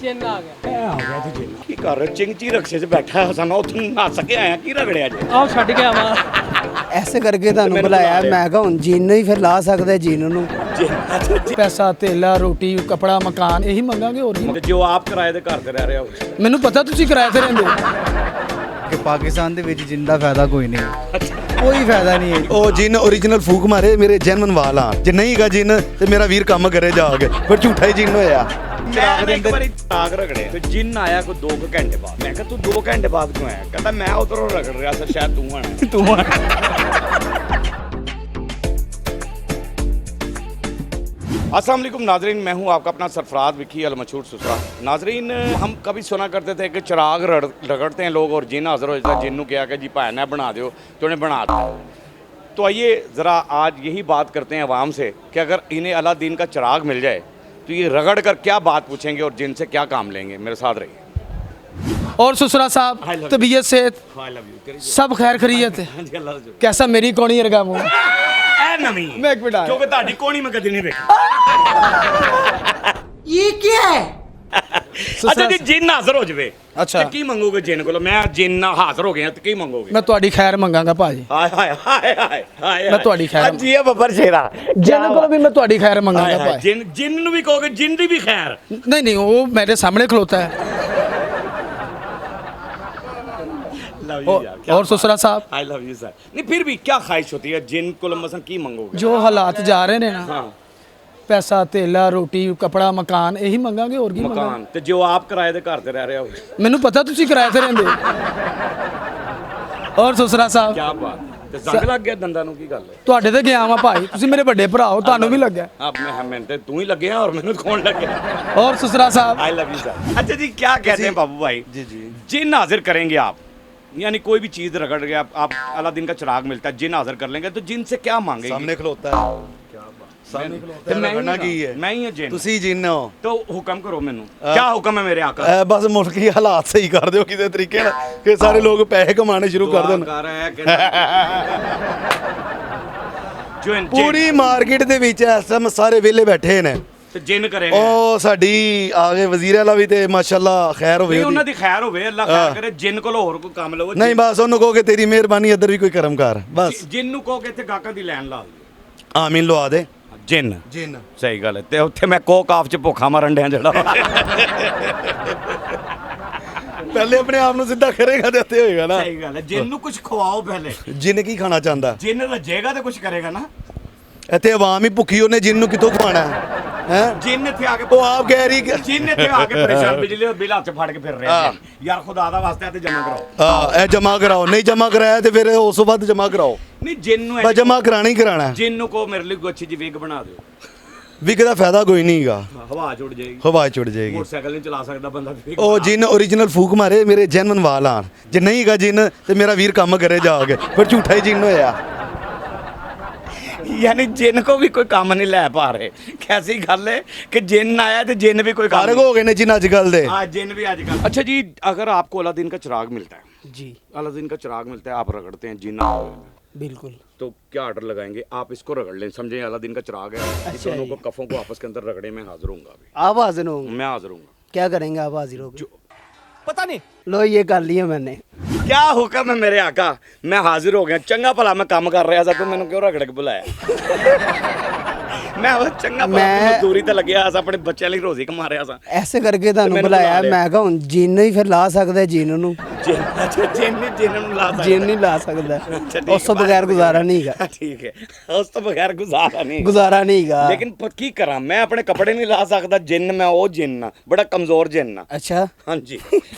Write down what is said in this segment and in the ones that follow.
ਜਿੰਨ ਆ ਗਿਆ। ਇਹ ਆ ਗਿਆ ਤੇ ਜਿੰਨ ਕੀ ਕਰ ਰਿਹਾ ਚਿੰਗਚੀ ਰਕਸ਼ੇ 'ਚ ਬੈਠਾ ਹੈ ਸਾਨੂੰ ਉੱਥੋਂ ਨੱਸ ਕੇ ਆਇਆ ਕੀ ਰਗੜਿਆ ਜੀ ਆਹ ਛੱਡ ਕੇ ਆਵਾਂ। ਐਸੇ ਕਰਕੇ ਤੁਹਾਨੂੰ ਬੁਲਾਇਆ। ਮੈਂ ਕਿਹਾ ਹੁਣ ਜੀਨ ਨੂੰ ਹੀ ਫਿਰ ਲਾ ਸਕਦੇ ਜੀਨ ਨੂੰ। ਪੈਸਾ ਧੇਲਾ ਰੋਟੀ ਕਪੜਾ ਮਕਾਨ ਇਹੀ ਮੰਗਾਂਗੇ ਹੋਰ ਤੇ ਜੋ ਆਪ ਕਿਰਾਏ ਦੇ ਘਰ ਤੇ ਰਹਿ ਰਿਹਾ ਹੋ ਮੈਨੂੰ ਪਤਾ ਤੁਸੀਂ ਕਿਰਾਏ ਤੇ ਰਹਿੰਦੇ ਹੋ। ਕਿ ਪਾਕਿਸਤਾਨ ਦੇ ਵਿੱਚ ਜਿੰਨ ਦਾ ਫਾਇਦਾ ਕੋਈ ਨਹੀਂ, ਕੋਈ ਫਾਇਦਾ ਨਹੀਂ ਹੈ। ਉਹ ਜਿੰਨ ਓਰੀਜਨਲ ਫੂਕ ਮਾਰੇ ਮੇਰੇ ਜੈਨੂਨ ਵਾਲ ਆ। ਜੇ ਨਹੀਂ ਗਾ ਜਿੰਨ ਤੇ ਮੇਰਾ ਵੀਰ ਕੰਮ ਕਰੇ ਜਾ ਕੇ, ਫਿਰ ਝੂਠਾ ਹੀ ਜਿੰਨ ਹੋਇਆ। ਮੈਂ ਇੱਕ ਵਾਰੀ ਤਾਗ ਰਗੜਿਆ ਤੇ ਜਿੰਨ ਆਇਆ ਕੋਈ 2 ਘੰਟੇ ਬਾਅਦ। ਮੈਂ ਕਿਹਾ ਤੂੰ 2 ਘੰਟੇ ਬਾਅਦ ਕਿਉਂ ਆਇਆ? ਕਹਿੰਦਾ ਮੈਂ ਉਧਰੋਂ ਰਗੜ ਰਿਹਾ ਸੀ, ਸ਼ਾਇਦ ਤੂੰ ਆਣਾ। ਤੂੰ अस्सलाम वालेकुम नाजरीन, मैं हूं आपका अपना सरफराज विकी अल मशहूर सुसरा। नाजरीन, हम कभी सुना करते थे कि चिराग रगड़ते हैं लोग और जिन हाजिर हो जाता है। जिन को किया कि जी भाई ने बना दो तो उन्हें बना दो। तो आइए ज़रा आज यही बात करते हैं अवाम से कि अगर इन्हें अलादीन का चिराग मिल जाए तो ये रगड़ कर क्या बात पूछेंगे और जिन से क्या काम लेंगे। मेरे साथ रहिए। और सुसरा साहब तबीयत से सब खैर खरीयत है? कैसा मेरी कौनी रगा मुँह नवी मैं एक मिनट आया। क्योंकि ਤੁਹਾਡੀ ਕੋਣੀ ਮੈਂ ਕਦੀ ਨਹੀਂ ਵੇਖੀ। ਇਹ ਕੀ ਹੈ? ਅੱਛਾ ਜੀ ਜਿੰਨ ਹਾਜ਼ਰ ਹੋ ਜਾਵੇ ਅੱਛਾ। ਤੇ ਕੀ ਮੰਗੋਗੇ ਜਿੰਨ ਕੋਲੋਂ? ਮੈਂ ਜਿੰਨ ਹਾਜ਼ਰ ਹੋ ਗਿਆ ਤੇ ਕੀ ਮੰਗੋਗੇ? ਮੈਂ ਤੁਹਾਡੀ ਖੈਰ ਮੰਗਾਂਗਾ ਭਾਜੀ। ਹਾਏ ਹਾਏ ਹਾਏ ਹਾਏ ਹਾਏ ਮੈਂ ਤੁਹਾਡੀ ਖੈਰ ਜੀ ਇਹ ਬੱਬਰ ਸ਼ੇਰਾ ਜਿੰਨ ਕੋਲ ਵੀ ਮੈਂ ਤੁਹਾਡੀ ਖੈਰ ਮੰਗਾਂਗਾ ਭਾਜੀ। ਜਿੰਨ ਨੂੰ ਵੀ ਕਹੋਗੇ ਜਿੰਨ ਦੀ ਵੀ ਖੈਰ? ਨਹੀਂ ਨਹੀਂ ਉਹ ਮੇਰੇ ਸਾਹਮਣੇ ਖਲੋਤਾ ਹੈ। और ससुरा साहब आई लव यू सर। नहीं फिर भी क्या ख्वाहिश होती है जिन को मसन की मंगोगे? जो हालात जा रहे ने ना, हाँ पैसा ਧੇਲਾ ਰੋਟੀ ਕਪੜਾ ਮਕਾਨ ਇਹੀ ਮੰਗਾਂਗੇ ਹੋਰ ਕੀ ਮੰਗਾਂਗੇ। मकान ਤੇ ਜੋ ਆਪ ਕਿਰਾਏ ਦੇ ਘਰ ਤੇ ਰਹਿ ਰਹੇ ਹੋ। ਮੈਨੂੰ ਪਤਾ ਤੁਸੀਂ ਕਿਰਾਏ ਤੇ ਰਹਿੰਦੇ ਹੋ। ਔਰ ਸਸੁਰਾ ਸਾਹਿਬ ਕੀ ਬਾਤ ਤੇ ਜ਼ੰਗ ਲੱਗ ਗਿਆ ਦੰਦਾਂ ਨੂੰ? ਕੀ ਗੱਲ ਹੈ? ਤੁਹਾਡੇ ਤੇ ਗਿਆ ਵਾਂ ਭਾਈ, ਤੁਸੀਂ ਮੇਰੇ ਵੱਡੇ ਭਰਾ ਹੋ, ਤੁਹਾਨੂੰ ਵੀ ਲੱਗਿਆ। अब मैं ਤੇ ਤੂੰ ਹੀ ਲੱਗਿਆ और ਮੈਨੂੰ कौन लगे? और ससुरा साहब आई लव यू सर। अच्छा जी क्या कहते हैं बाबू भाई? जी जी जिन हाजिर करेंगे आप, यानी कोई भी चीज रगड़ गया आप अलादीन का चिराग मिलता है, जिन हाजिर कर लेंगे तो जिन से क्या मांगेंगे? सामने खलोता है। सामने खलोता तो है। मैं ही रगड़ना ना- की है? मैं ही हूं जिन। ਤੁਸੀਂ ਜਿੰਨ ਹੋ। तो हुक्म करो मैनू, क्या हुक्म है मेरे आका? ਬਸ ਮੁਲਕੀ ਹਾਲਾਤ ਸਹੀ ਕਰ ਦਿਓ ਕਿਸੇ ਤਰੀਕੇ ਨਾਲ ਕਿ ਸਾਰੇ ਲੋਕ ਪੈਸੇ ਕਮਾਣੇ ਸ਼ੁਰੂ ਕਰ ਦੇਣ। दुआ कर रहा है कि जिन ਪੂਰੀ ਮਾਰਕੀਟ ਦੇ ਵਿੱਚ ਇਸ ਟਾਈਮ ਸਾਰੇ ਵਿਹਲੇ ਬੈਠੇ ਨੇ। तो जिन करेगा ਉਹ ਸਾਡੀ ਆ ਗਏ ਵਜ਼ੀਰ ਵਾਲਾ ਵੀ ਤੇ ਮਾਸ਼ਾਅੱਲਾ ਖੈਰ ਹੋਵੇ नहीं ਉਹਦੀ। उन्हां दी खैर होवे, अल्लाह खैर करे। जिन कोल होर कोई काम लवो। ਨਹੀਂ ਬਸ ਉਹਨੂੰ ਕਹੋ ਕਿ ਤੇਰੀ ਮਿਹਰਬਾਨੀ ਇੱਧਰ ਵੀ ਕੋਈ ਕਰਮ ਕਰ ਬਸ। जिन नु कहो कि इत्थे गाहकां दी लाइन ला दियो। ਆਮੀਨ ਲਵਾ ਦੇ। जिन ਜਿੰਨ ਸਹੀ ਗੱਲ ਹੈ। ਤੇ ਉੱਥੇ ਮੈਂ ਕੋਕ ਆਫ ਚ ਭੁੱਖਾ ਮਰਨ ਡਿਆ ਜਿਹੜਾ। ਪਹਿਲੇ ਆਪਣੇ ਆਪ ਨੂੰ ਸਿੱਧਾ ਕਰੇਗਾ ਤੇ ਉੱਥੇ ਹੋਏਗਾ ਨਾ। ਸਹੀ ਗੱਲ ਹੈ। ਜਿਨ ਨੂੰ ਕੁਝ ਖਵਾਓ ਪਹਿਲੇ। ਜਿੰਨ ਕੀ ਖਾਣਾ ਚਾਹੁੰਦਾ? ਜਿਨ ਰੱਜੇਗਾ ਤੇ ਕੁਝ ਕਰੇਗਾ ਨਾ। ਇੱਥੇ ਆਵਾਮ ਹੀ ਭੁੱਖੀ, ਉਹਨੇ ਜਿੰਨ ਨੂੰ ਕਿੱਥੋਂ ਖਵਾਣਾ ਹੈ? ਜਿਨ ਇੱਥੇ ਆ ਕੇ ਉਹ ਆਪ ਕਹਿ ਰਹੀ ਕਿ ਜਿਨ ਇੱਥੇ ਆ ਕੇ ਪਰੇਸ਼ਾਨ ਬਿਜਲੀ ਦਾ ਬਿੱਲ ਹੱਥ 'ਚ ਫੜ ਕੇ ਫਿਰ ਰਿਹਾ ਹੈ। ਯਾਰ ਖੁਦਾ ਦਾ ਵਾਸਤਾ ਤੇ ਜਮਾ ਕਰਾਓ। ਹਾਂ ਇਹ ਜਮਾ ਕਰਾਓ, ਨਹੀਂ ਜਮਾ ਕਰਾਇਆ ਤੇ ਫਿਰ ਉਸ ਤੋਂ ਬਾਅਦ ਜਮਾ ਕਰਾਓ। ਨਹੀਂ ਜਿਨ ਨੂੰ ਬਸ ਜਮਾ ਕਰਾਣਾ ਹੀ ਕਰਾਣਾ। ਜਿਨ ਨੂੰ ਕੋ ਮੇਰੇ ਲਈ ਕੋਈ ਅੱਛੀ ਜਿਹੀ ਵਿਗ ਬਣਾ ਦਿਓ। ਵਿਕ ਦਾ ਫਾਇਦਾ ਕੋਈ ਨਹੀਂ ਹੈਗਾ, ਹਵਾ ਚ ਉੱਡ ਜਾਏਗੀ। ਹਵਾ ਚ ਉੱਡ ਜਾਏਗੀ। ਮੋਟਰਸਾਈਕਲ ਨਹੀਂ ਚਲਾ ਸਕਦਾ ਬੰਦਾ। ਉਹ ਜਿੰਨ ਓਰੀਜਨਲ ਫੂਕ ਮਾਰੇ ਮੇਰੇ ਜੈਨੂਨ ਵਾਲ ਆਣ। ਜੇ ਨਹੀਂ ਗਾ ਜਿੰਨ ਤੇ ਮੇਰਾ ਵੀਰ ਕੰਮ ਕਰੇ ਜਾ ਕੇ, ਫਿਰ ਝੂਠਾ ਹੀ ਜਿੰਨ ਹੋਇਆ। यानी जिन को भी कोई काम नहीं लै पा रहे। कैसी गल है कि जिन आया तो जिन भी कोई काम ਕਾਰਗ ਹੋ ਗਏ ਨੇ ਜਿੰਨ ਅੱਜ ਕੱਲ ਦੇ। हाँ जिन भी आजकल। अच्छा जी, अगर आपको अलादीन का चिराग मिलता है, जी अलादीन का चिराग मिलता है, आप रगड़ते हैं जिन आ गए, बिल्कुल। तो क्या ऑर्डर लगाएंगे? आप इसको रगड़ लें, समझे अलादीन का चिराग है। अच्छा दोनों को जी। कफों को आपस के अंदर रगड़े, मैं हाजिर हूँगा अभी। आप हाजिर होंगे? मैं हाजिर हूँगा। क्या करेंगे आप हाजिर होगे? पता नहीं। लो ये कर लिया मैंने। क्या हुक्म है मेरे आका? मैं हाजिर हो गया। चंगा भला मैं काम कर रहा था तो मैंने क्यों रगड़ के बुलाया? मैं वो चंगा भला मजदूरी ਤੇ ਲੱਗਿਆ ਸੀ, ਆਪਣੇ ਬੱਚਿਆਂ ਲਈ ਰੋਜ਼ੀ ਕਮਾ ਰਿਹਾ ਸੀ। ਐਸੇ ਕਰਕੇ ਤੁਹਾਨੂੰ ਮੈਨੂੰ ਬੁਲਾਇਆ। ਬੁਲਾ ਲਿਆ। ਮੈਂ ਕਿਹਾ ਹੁਣ ਜੀਨ ਨੂੰ ਹੀ ਫਿਰ ਲਾ ਸਕਦਾ ਜੀਨ ਨੂੰ। ਜਿੰਨ ਨੂੰ ਲਾ ਸਕਦਾ। ਜੀਨ ਨਹੀਂ ਲਾ ਸਕਦਾ, अच्छा, ठीक ਉਸ ਤੋਂ है, ਬਗੈਰ ਗੁਜ਼ਾਰਾ ਨਹੀਂ ਹੈਗਾ। ठीक है, उस तो बगैर गुजारा नहीं। ਗੁਜ਼ਾਰਾ ਨਹੀਂ ਹੈਗਾ। लेकिन की करा, मैं अपने कपड़े नहीं ला सकता। जिन्न मैं वो जिन्न बड़ा कमजोर जिन्न। ਅੱਛਾ हाँ जी।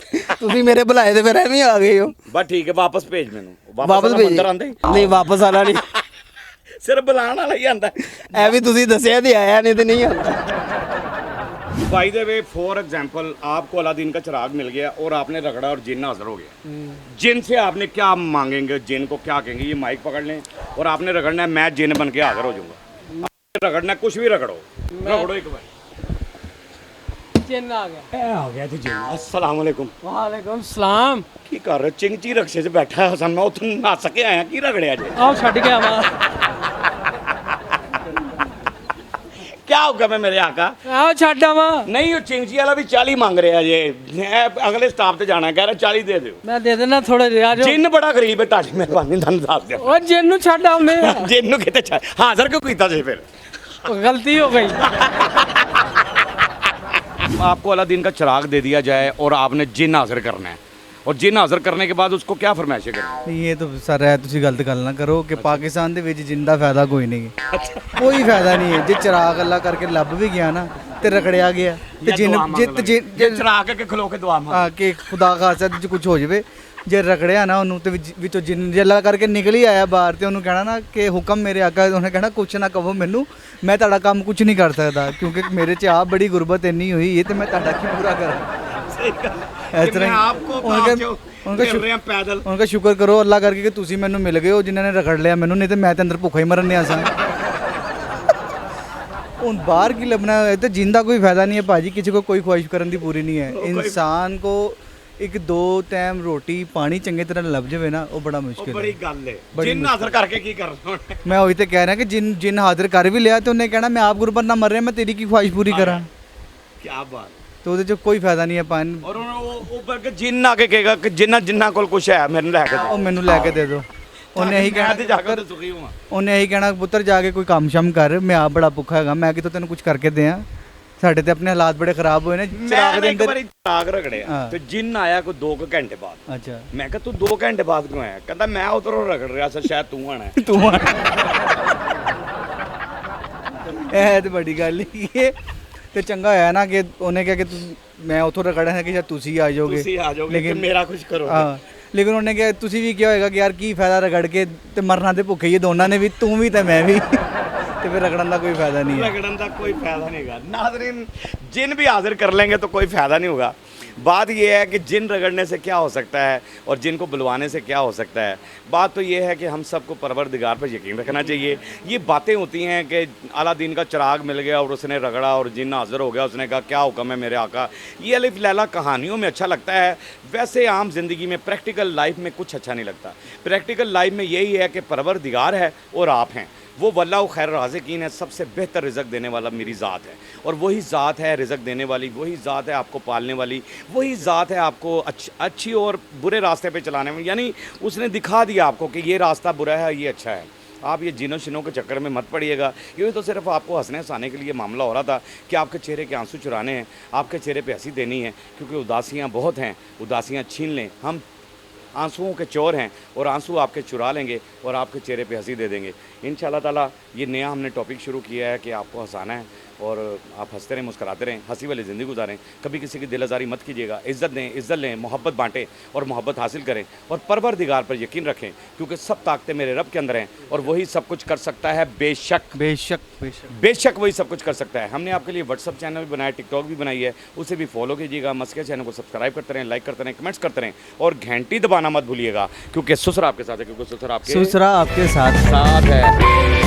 ਤੁਸੀਂ ਮੇਰੇ ਬੁਲਾਏ ਤੇ ਫਿਰ ਐਵੇਂ ਆ ਗਏ ਹੋ। बस ठीक है, वापस भेज मैनू। ਵਾਪਸ वाला ਭੇਜ। मंदिर आंदे ਨਹੀਂ ਵਾਪਸ ਆਣਾ ਨਹੀਂ। सिर्फ बुलाने वाला ही आंदा। ਐ ਵੀ ਤੁਸੀਂ ਦੱਸਿਆ ਤੇ ਆਇਆ ਨਹੀਂ ਤੇ ਨਹੀਂ ਆਉਂਦਾ। By the way, for example, आपको अलादीन का चिराग मिल गया और आपने रगड़ा और जिन्न हाजिर हो गया। जिन से आपने क्या मांगेंगे? जिन को क्या कहेंगे? ये माइक पकड़ लें और आपने रगड़ना है, मैं जिन्न बन के हाजिर हो जाऊंगा। रगड़ना है, कुछ भी रगड़ो, रगड़ो एक बार। ਜਿੰਨ ਆ ਗਿਆ। ਇਹ ਆ ਗਿਆ ਤੇ ਜਿੰਨ। अस्सलाम वालेकुम। ਵਾਲੇਕੁਮ ਸਲਾਮ। ਕੀ ਕਰ ਰਿਹਾ? ਚਿੰਗਚੀ ਰਕਸ਼ੇ 'ਚ ਬੈਠਾ ਹੈ ਸਾਨੂੰ, ਉੱਥੋਂ ਨੱਸ ਕੇ ਆਇਆ ਕੀ ਰਗੜਿਆ ਜੀ? ਆਹ ਛੱਡ ਕੇ ਆਵਾਂ। क्या हुक्म है मेरे आका? आओ छाड़ा वा नहीं वो चिंची वाला भी 40 मांग रहा जे, मैं अगले स्टाफ ਤੇ ਜਾਣਾ कह रहा 40 दे ਦਿਓ। मैं दे देना थोड़े जिहा जो ਜਿੰਨ ਬੜਾ ਗਰੀਬ ਹੈ ਤੁਹਾਡੀ ਮਿਹਰਬਾਨੀ ਤੁਹਾਨੂੰ ਦੱਸ ਦਿਓ। ओ जिन्नू छाड़ा मैं ਜਿੰਨ ਨੂੰ ਕਿਤੇ ਹਾਜ਼ਰ ਕਿਉਂ ਕੀਤਾ ਜੇ ਫਿਰ? गलती हो गई। आपको अलादीन का चिराग दे दिया जाए और आपने जिन हाजिर करना है और जिन हाजिर करने के बाद उसको क्या फरमाइशें करें? ਨਹੀਂ ਇਹ ਤਾਂ ਸਰ ਹੈ ਤੁਸੀਂ ਗਲਤ ਗੱਲ ਨਾ ਕਰੋ ਕਿ ਪਾਕਿਸਤਾਨ ਦੇ ਵਿੱਚ ਜਿੰਦਾ ਫਾਇਦਾ ਕੋਈ ਨਹੀਂ ਕੋਈ ਫਾਇਦਾ ਨਹੀਂ ਹੈ ਜੇ ਚਿਰਾਗ ਅੱਲਾ ਕਰਕੇ ਲੱਭ ਵੀ ਗਿਆ ਨਾ ਤੇ ਰਗੜਿਆ ਗਿਆ ਤੇ ਜਿੰਨ ਜੇ ਚਿਰਾਗ ਕੇ ਖਲੋ ਕੇ ਦੁਆ ਮਾਰ ਆ ਕਿ ਖੁਦਾ ਖਾਸਾ ਚ ਕੁਝ ਹੋ ਜਾਵੇ ਜੇ ਰਗੜਿਆ ਨਾ ਉਹਨੂੰ ਤੇ ਵਿੱਚੋਂ ਜਿੰਨ ਜੇ ਅੱਲਾ ਕਰਕੇ ਨਿਕਲ ਹੀ ਆਇਆ ਬਾਹਰ ਤੇ ਉਹਨੂੰ ਕਹਿਣਾ ਨਾ ਕਿ ਹੁਕਮ ਮੇਰੇ ਆਕਾ ਉਹਨੇ ਕਹਿਣਾ ਕੁਛ ਨਾ ਕਹੋ ਮੈਨੂੰ ਮੈਂ ਤੁਹਾਡਾ ਕੰਮ ਕੁਝ ਨਹੀਂ ਕਰ ਸਕਦਾ ਕਿਉਂਕਿ ਮੇਰੇ 'ਚ ਆਪ ਬੜੀ ਗੁਰਬਤ ਇੰਨੀ ਹੋਈ ਹੈ ਤੇ ਮੈਂ ਤੁਹਾਡਾ ਕੀ ਪੂਰਾ ਕਰਾਂ ਇਸ ਤਰ੍ਹਾਂ ਹੀ उनका शुक्र करो अल्लाह करके कि तुसी मैनू मिल गए हो जिन्होंने रगड़ लिया मैनू नहीं तो मैं तो अंदर भुखा ही मरन आसा ਹੁਣ ਬਾਹਰ ਕੀ ਲੱਭਣਾ ਹੈ ਤੇ ਜਿੰਦਾ ਕੋਈ ਫਾਇਦਾ ਨਹੀਂ ਹੈ ਭਾਜੀ ਕਿਸੇ को कोई ख्वाहिश ਕਰਨ ਦੀ ਪੂਰੀ ਨਹੀਂ ਹੈ ਇਨਸਾਨ को ਇੱਕ ਦੋ ਟਾਈਮ ਰੋਟੀ ਪਾਣੀ ਚੰਗੇ ਤਰ੍ਹਾਂ ਲੱਭ ਜਾਵੇ ਨਾ ਉਹ ਬੜਾ ਮੁਸ਼ਕਿਲ ਹੈ ਬੜੀ ਗੱਲ ਹੈ ਜਿੰਨ ਹਾਜ਼ਰ ਕਰਕੇ ਕੀ ਕਰਨਾ ਹੁਣ ਮੈਂ ਉਹੀ ਤੇ ਕਹਿ ਰਿਹਾ ਕਿ ਜਿਨ ਹਾਜ਼ਰ ਕਰ ਵੀ ਲਿਆ ਤੇ ਉਹਨੇ ਕਹਿਣਾ ਮੈਂ ਆਪ ਗੁਰਬਤ ਨਾਲ ਮਰ ਰਿਹਾ ਮੈਂ ਤੇਰੀ ਕੀ ख्वाहिश ਪੂਰੀ ਕਰਾਂ ਕੀ ਬਾਤ तो ਉਹਦੇ 'ਚ ਕੋਈ ਫਾਇਦਾ ਨਹੀਂ ਹੈ ਪਾਣੀ ਔਰ ਉਹ ਉੱਪਰ ਕੇ ਜਿੰਨ ਆ ਕੇ ਕਹੇਗਾ ਕਿ ਜਿੰਨਾ ਕੋਲ ਕੁਛ ਹੈ ਮੈਨੂੰ ਲੈ ਕੇ ਉਹ ਮੈਨੂੰ ਲੈ ਕੇ ਦੇ ਦਿਓ ਉਹਨੇ ਇਹੀ ਕਹਿਣਾ ਤੇ ਜਾ ਕੇ ਸੁਖੀ ਹਾਂ ਉਹਨੇ ਇਹੀ ਕਹਿਣਾ ਪੁੱਤਰ ਜਾ ਕੇ ਕੋਈ ਕੰਮ ਸ਼ਮ ਕਰ ਮੈਂ ਆਪ ਬੜਾ ਭੁੱਖਾ ਹੈਗਾ ਮੈਂ ਕਿਤੋਂ ਤੈਨੂੰ ਕੁਝ ਕਰਕੇ ਦਿਆਂ ਸਾਡੇ ਤੇ ਆਪਣੇ ਹਾਲਾਤ ਬੜੇ ਖਰਾਬ ਹੋਏ ਨੇ ਚਿਰਾਗ ਦੇ ਇੱਕ ਅੰਦਰ ਵਾਰੀ ਚਿਰਾਗ ਰਗੜਿਆ ਤੇ ਜਿੰਨ ਆਇਆ ਕੋਈ 2 ਘੰਟੇ ਬਾਅਦ ਅੱਛਾ ਮੈਂ ਕਿਹਾ ਤੂੰ 2 ਘੰਟੇ ਬਾਅਦ ਕਿਉਂ ਆਇਆ ਕਹਿੰਦਾ ਮੈਂ ਉਧਰੋਂ ਰਗੜ ਰਿਹਾ ਸੀ ਸ਼ਾਇਦ ਤੂੰ ਆਣਾ ਤੂੰ ਇਹ ਤੇ ਬੜੀ ਗੱਲ ਹੀ ਹੈ ਤੇ ਚੰਗਾ ਹੋਇਆ ਨਾ ਕਿ ਉਹਨੇ ਕਿਹਾ ਕਿ ਮੈਂ ਉਥੋਂ ਰਗੜਿਆ ਹੈ ਕਿ ਸ਼ਾਇਦ ਤੁਸੀਂ ਆ ਜਾਓਗੇ ਤੁਸੀਂ ਆ ਜਾਓਗੇ ਕਿ ਮੇਰਾ ਕੁਝ ਕਰੋਗੇ ਹਾਂ ਲੇਕਿਨ ਉਹਨੇ ਕਿਹਾ ਤੁਸੀਂ ਵੀ ਕਿਹਾ ਹੋਏਗਾ ਕਿ ਯਾਰ ਕੀ ਫਾਇਦਾ ਰਗੜ ਕੇ ਤੇ ਮਰਨਾ ਤੇ ਭੁੱਖੇ ਹੀ ਦੋਨਾਂ ਨੇ ਵੀ ਤੂੰ ਵੀ ਤੇ ਮੈਂ ਵੀ ਤੇ ਫਿਰ ਰਗੜਨ ਦਾ ਕੋਈ ਫਾਇਦਾ नहीं है रगड़न का कोई फायदा नहीं होगा नाज़रीन जिन भी हाजिर कर लेंगे तो कोई फ़ायदा नहीं होगा बात यह है कि जिन रगड़ने से क्या हो सकता है और जिन को बुलवाने से क्या हो सकता है बात तो ये है कि हम सबको परवरदिगार पर यकीन रखना चाहिए ये बातें होती हैं कि अलादीन का चिराग मिल गया और उसने रगड़ा और जिन हाजिर हो गया उसने कहा क्या हुक्म है मेरे आका ये अलिफ लैला कहानियों में अच्छा लगता है वैसे आम ज़िंदगी में प्रैक्टिकल लाइफ में कुछ अच्छा नहीं लगता प्रैक्टिकल लाइफ में यही है कि परवरदिगार है और आप हैं वो वल्लाहु खैर राज़िकीन है सबसे बेहतर रिज़्क़ देने वाला मेरी ज़ात है और वही ज़ात है रिज़्क़ देने वाली वही ज़ात है आपको पालने वाली वही ज़ात है आपको अच्छी और बुरे रास्ते पे चलाने में यानी उसने दिखा दिया आपको कि ये रास्ता बुरा है ये अच्छा है आप ये जिनों शिनों के चक्कर में मत पड़िएगा ये तो सिर्फ आपको हंसने हंसाने के लिए मामला हो रहा था कि आपके चेहरे के आंसू चुराने हैं आपके चेहरे पे हंसी देनी है क्योंकि उदासियाँ बहुत हैं उदासियाँ छीन लें हम आंसुओं के चोर हैं और आंसू आपके चुरा लेंगे और आपके चेहरे पे हंसी दे देंगे इंशाल्लाह ताला ये नया हमने टॉपिक शुरू किया है कि आपको हंसाना है और आप हंसते रहें मुस्कुराते रहें हंसी वाली ज़िंदगी गुजारें कभी किसी की दिल आज़ारी मत कीजिएगा इज़्ज़त लें मोहब्बत बांटें और मोहब्बत हासिल करें और परवरदिगार पर यकीन रखें क्योंकि सब ताकतें मेरे रब के अंदर हैं और वही सब कुछ कर सकता है बेशक बेशक वही सब कुछ कर सकता है हमने आपके लिए व्हाट्सअप चैनल भी बनाया टिकटॉक भी बनाई है उसे भी फॉलो कीजिएगा मस्के चैनल को सब्सक्राइब करते रहें लाइक करते रहें कमेंट्स करते रहें और घंटी दबाना मत भूलिएगा क्योंकि ससुर आपके साथ है क्योंकि ससुर आपके साथ है